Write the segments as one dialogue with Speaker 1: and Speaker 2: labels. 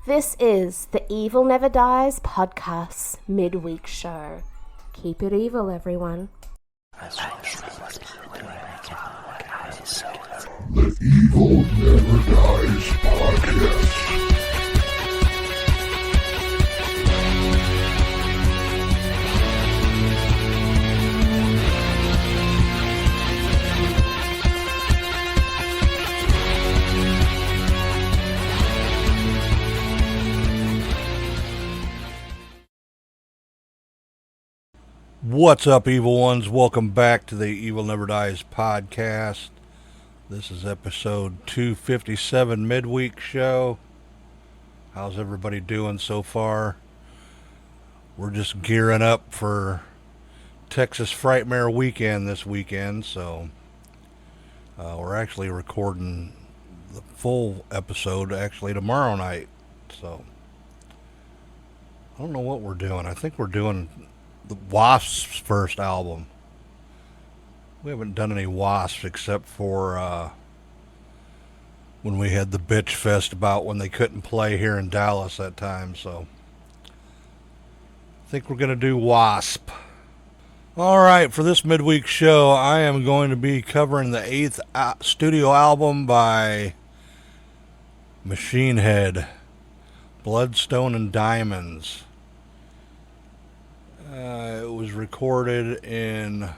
Speaker 1: This is the Evil Never Dies podcast midweek show. Keep it evil, everyone.
Speaker 2: The Evil Never Dies podcast.
Speaker 3: What's up, evil ones? Welcome back to the Evil Never Dies podcast. This is episode 257 midweek show. How's everybody doing so far? We're just gearing up for Texas Frightmare weekend this weekend, so we're actually recording the full episode actually tomorrow night. So I don't know what we're doing. I think we're doing the Wasp's first album. We haven't done any Wasps except for when we had the bitch fest about when they couldn't play here in Dallas that time. So I think we're going to do Wasp. Alright, for this midweek show, I am going to be covering the 8th studio album by Machinehead, Bloodstone and Diamonds. It was recorded in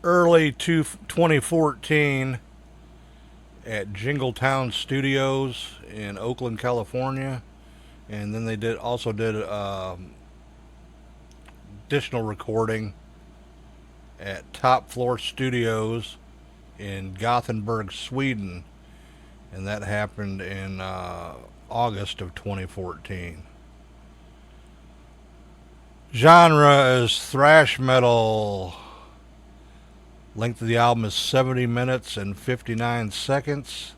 Speaker 3: early 2014 at Jingletown Studios in Oakland, California, and then they also did additional recording at Top Floor Studios in Gothenburg, Sweden, and that happened in August of 2014. Genre is thrash metal. Length of the album is 70 minutes and 59 seconds.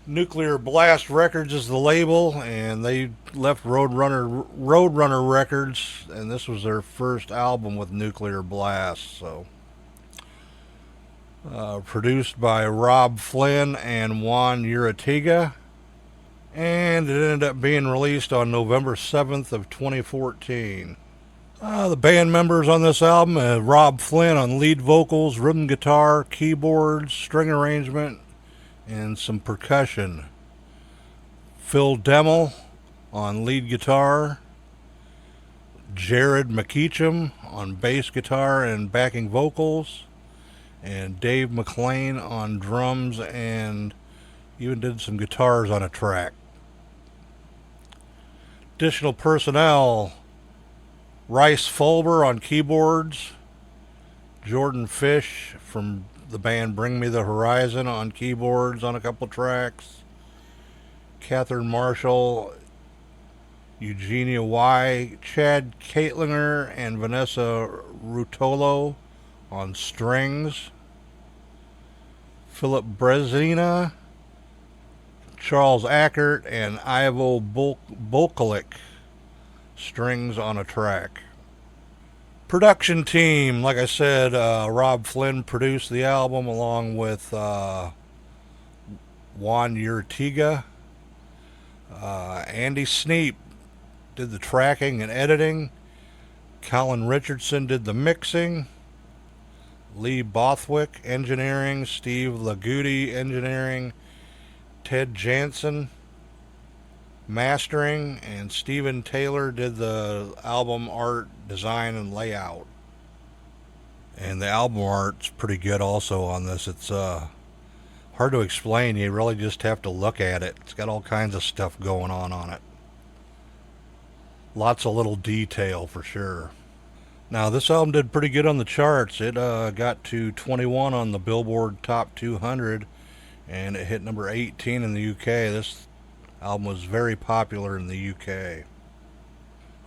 Speaker 3: Nuclear Blast Records is the label, and they left Roadrunner Records, and this was their first album with Nuclear Blast. So, produced by Rob Flynn and Juan Uratiga. And it ended up being released on November 7th of 2014. The band members on this album are Rob Flynn on lead vocals, rhythm guitar, keyboards, string arrangement, and some percussion. Phil Demmel on lead guitar. Jared McEacham on bass guitar and backing vocals. And Dave McLean on drums, and even did some guitars on a track. Additional personnel: Rice Fulber on keyboards, Jordan Fish from the band Bring Me the Horizon on keyboards on a couple tracks, Catherine Marshall, Eugenia Y, Chad Caitlinger, and Vanessa Rutolo on strings, Philip Brezina, Charles Ackert, and Ivo Bolkolik strings on a track. Production team, like I said, Rob Flynn produced the album along with Juan Uratiga. Andy Sneap did the tracking and editing. Colin Richardson did the mixing. Lee Bothwick engineering. Steve Laguti engineering. Ted Jansen mastering, and Steven Taylor did the album art, design, and layout. And the album art's pretty good also on this. It's hard to explain. You really just have to look at it. It's got all kinds of stuff going on it. Lots of little detail for sure. Now, this album did pretty good on the charts. It got to 21 on the Billboard Top 200, and it hit number 18 in the UK. This album was very popular in the UK.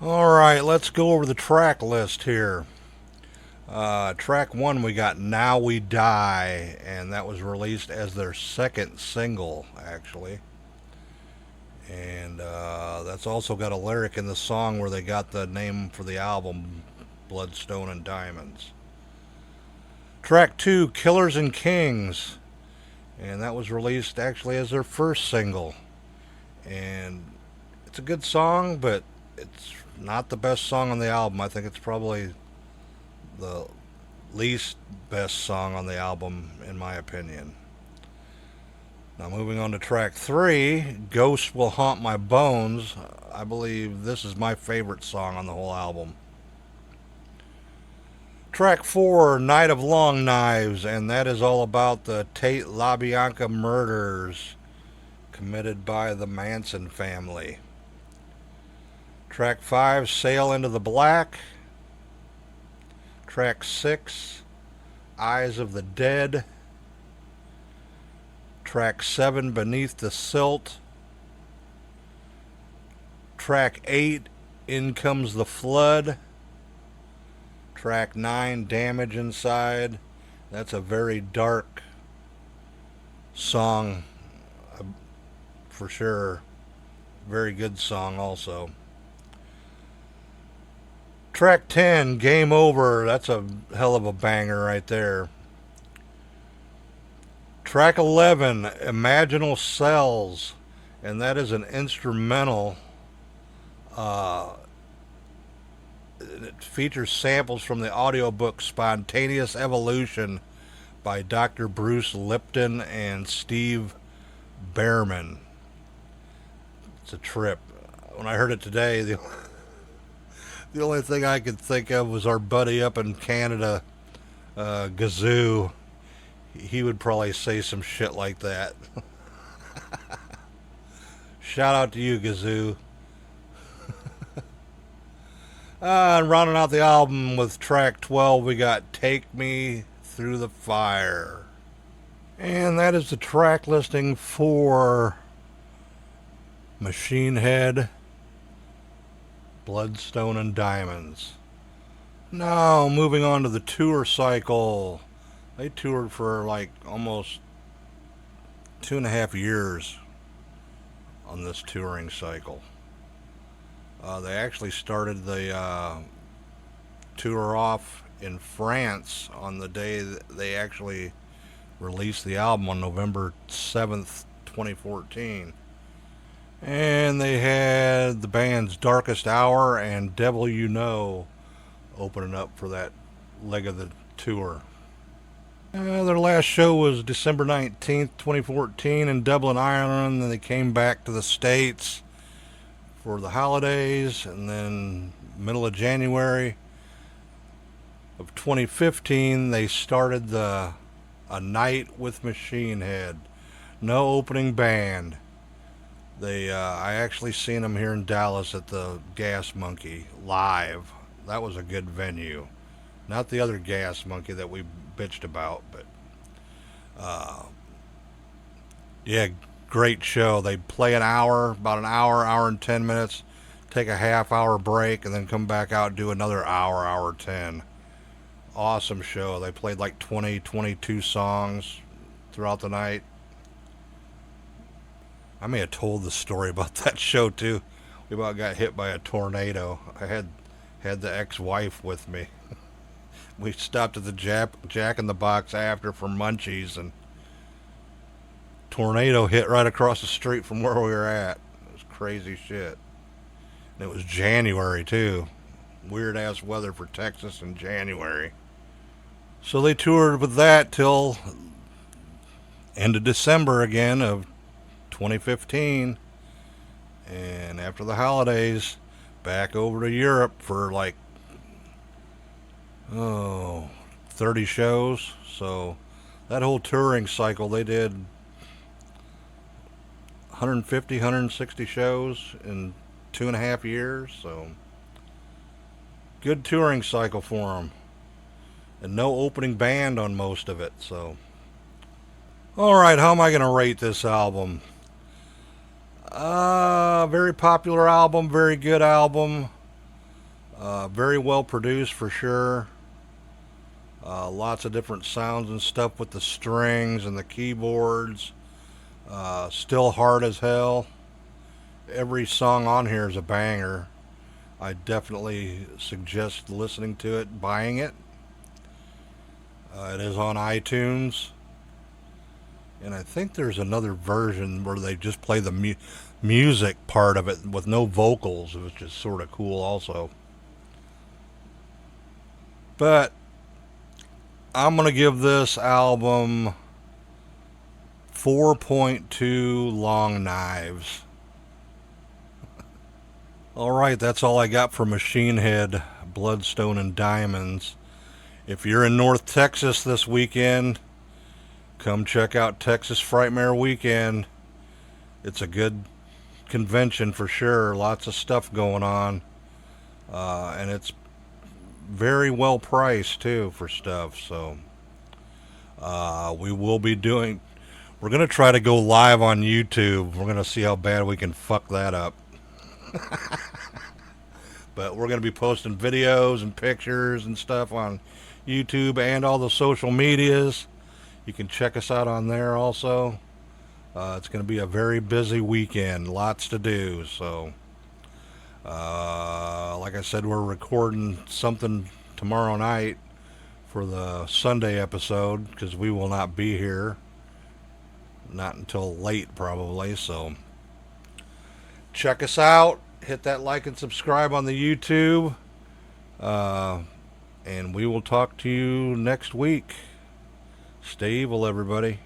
Speaker 3: Alright, let's go over the track list here. Track 1, we got Now We Die, and that was released as their second single, actually. And that's also got a lyric in the song where they got the name for the album, Bloodstone and Diamonds. Track 2, Killers and Kings, and that was released actually as their first single. And it's a good song, but it's not the best song on the album. I think it's probably the least best song on the album, in my opinion. Now, moving on to track 3, Ghosts Will Haunt My Bones. I believe this is my favorite song on the whole album. Track 4, Night of Long Knives, and that is all about the Tate LaBianca murders committed by the Manson family. Track 5, Sail Into the Black. Track 6, Eyes of the Dead. Track 7, Beneath the Silt. Track 8, In Comes the Flood. Track 9, Damage Inside. That's a very dark song, for sure. Very good song also. Track 10, Game Over. That's a hell of a banger right there. Track 11, Imaginal Cells, and that is an instrumental. It features samples from the audiobook Spontaneous Evolution by Dr. Bruce Lipton and Steve Behrman. It's a trip. When I heard it today, the only thing I could think of was our buddy up in Canada, Gazoo. He would probably say some shit like that. Shout out to you, Gazoo. And rounding out the album with track 12, we got Take Me Through the Fire. And that is the track listing for Machinehead, Bloodstone and Diamonds. Now, moving on to the tour cycle. They toured for like almost 2.5 years on this touring cycle. They actually started the tour off in France on the day that they actually released the album on November 7th, 2014. And they had the band's Darkest Hour and Devil You Know opening up for that leg of the tour. Their last show was December 19th, 2014 in Dublin, Ireland. Then they came back to the States for the holidays, and then middle of January of 2015 they started A Night with Machinehead. No opening band. I actually seen them here in Dallas at the Gas Monkey live. That was a good venue. Not the other Gas Monkey that we bitched about, but yeah, great show. They play about an hour and 10 minutes, take a half-hour break, and then come back out and do another hour 10. Awesome show. They played like 22 songs throughout the night. I may have told the story about that show too. We about got hit by a tornado. I had the ex-wife with me. We stopped at the Jack in the Box after for munchies, and tornado hit right across the street from where we were at. It was crazy shit. And it was January too. Weird ass weather for Texas in January. So they toured with that till end of December again of 2015. And after the holidays, back over to Europe for like 30 shows. So that whole touring cycle, they did 150, 160 shows in 2.5 years. So good touring cycle for them. And no opening band on most of it. So, alright, how am I going to rate this album? Very popular album, very good album. Very well produced for sure. Lots of different sounds and stuff with the strings and the keyboards. Still hard as hell. Every song on here is a banger. I definitely suggest listening to it, buying it. It is on iTunes. And I think there's another version where they just play the music part of it with no vocals, which is sort of cool also. But I'm going to give this album 4.2 long knives. Alright, that's all I got for Machinehead, Bloodstone and Diamonds. If you're in North Texas this weekend, come check out Texas Frightmare Weekend. It's a good convention for sure. Lots of stuff going on. And it's very well priced too for stuff. So we will be doing... We're going to try to go live on YouTube. We're going to see how bad we can fuck that up. But we're going to be posting videos and pictures and stuff on YouTube and all the social medias. You can check us out on there also. It's going to be a very busy weekend. Lots to do. So, like I said, we're recording something tomorrow night for the Sunday episode because we will not be here. Not until late probably. So, check us out. Hit that like and subscribe on the YouTube. And we will talk to you next week. Stay evil, everybody.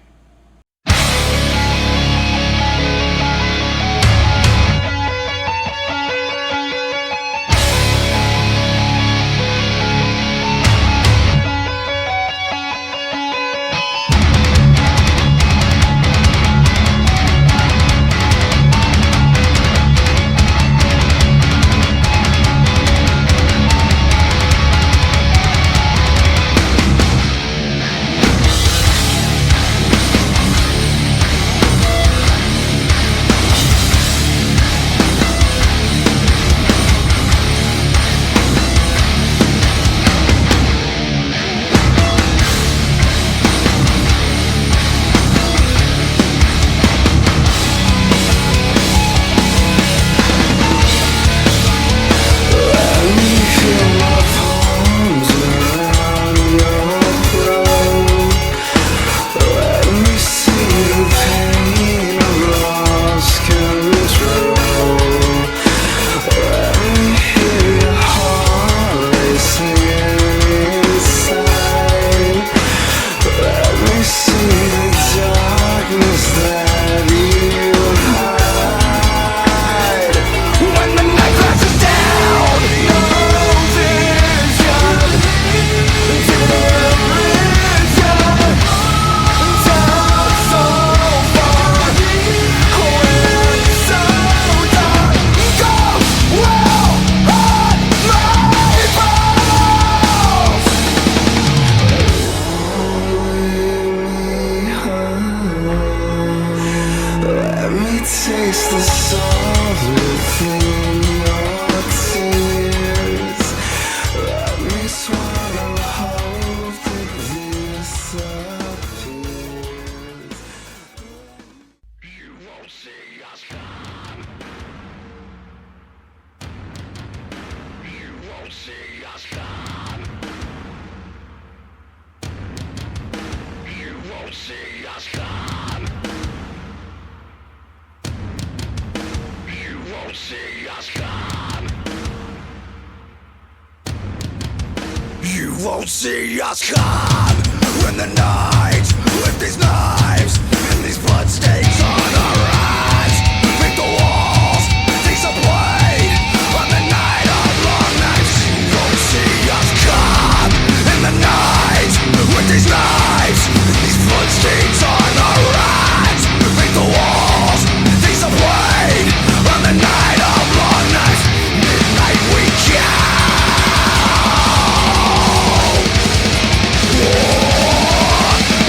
Speaker 2: Taste the salt within your tears. Let me swallow hope that this appears. You won't see us come. You won't see us come. You won't see us come. See us come. You won't see us come when the night with these knives and these bloodstains on our eyes. Paint the walls, these are blade on the night of long nights. You won't see us come in the night with these knives, these bloodstains on our eyes. Paint the walls, these are blade on the night of long nights. Midnight we go.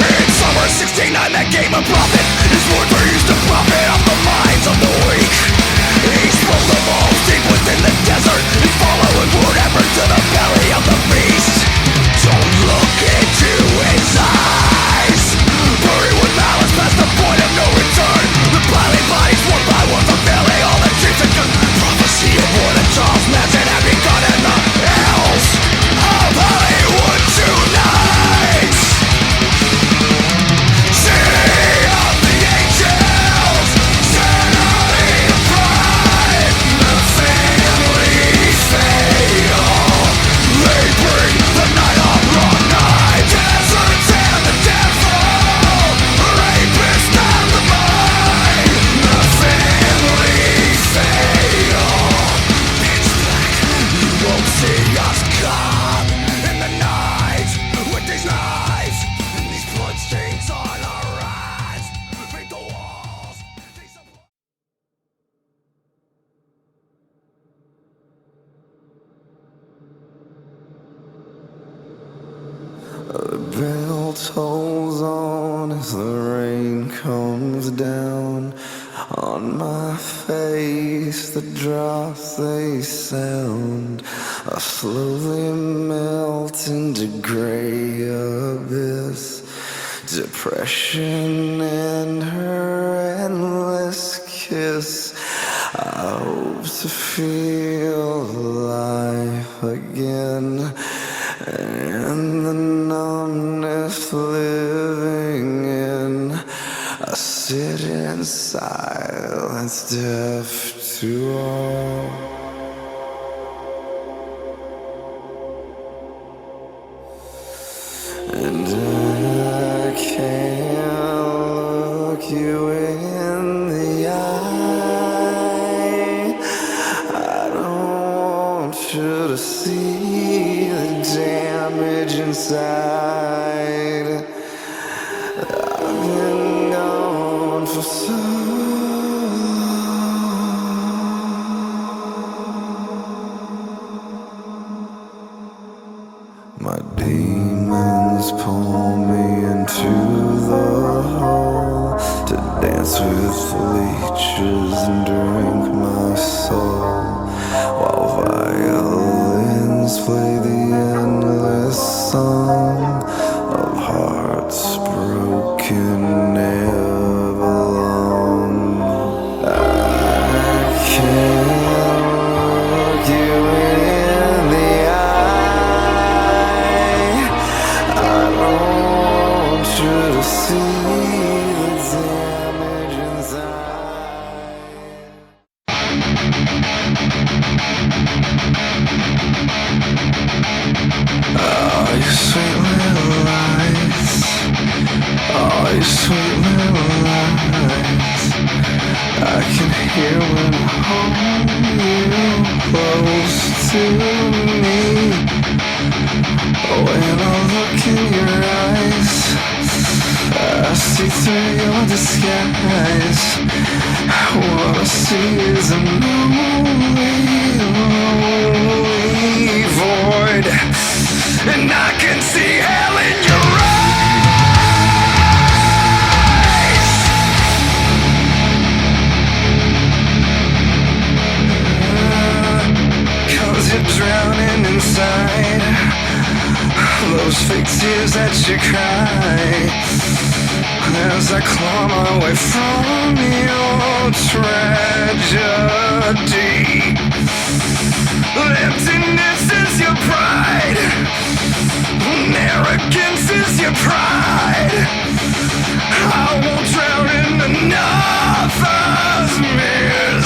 Speaker 2: In summer '69 that game of profit is worth where used to be. On my face, the drops they sound are slowly melt into gray abyss. Depression and her endless kiss. I hope to feel alive again, and the numbness living in. I sit in silence, deaf to all. And I can't look you in the eye. I don't want you to see the damage inside. I've been gone for so long. My demons pull me into the hole to dance with leeches and drink my soul, while violins play the endless song of hearts broken, never long. I can't look you in the eye. I don't want you to see the damage inside. Oh, you sweet little lies. Oh, you sweet little lies. I can hear when I hold you close to me. When I look in your eyes, I see through your disguise. What I see is a lonely void, and I can see hell in your eyes. 'Cause you're drowning inside those fake tears that you cry, as I claw my way from your tragedy. Emptiness is your pride, arrogance is your pride. I won't drown in another's misery.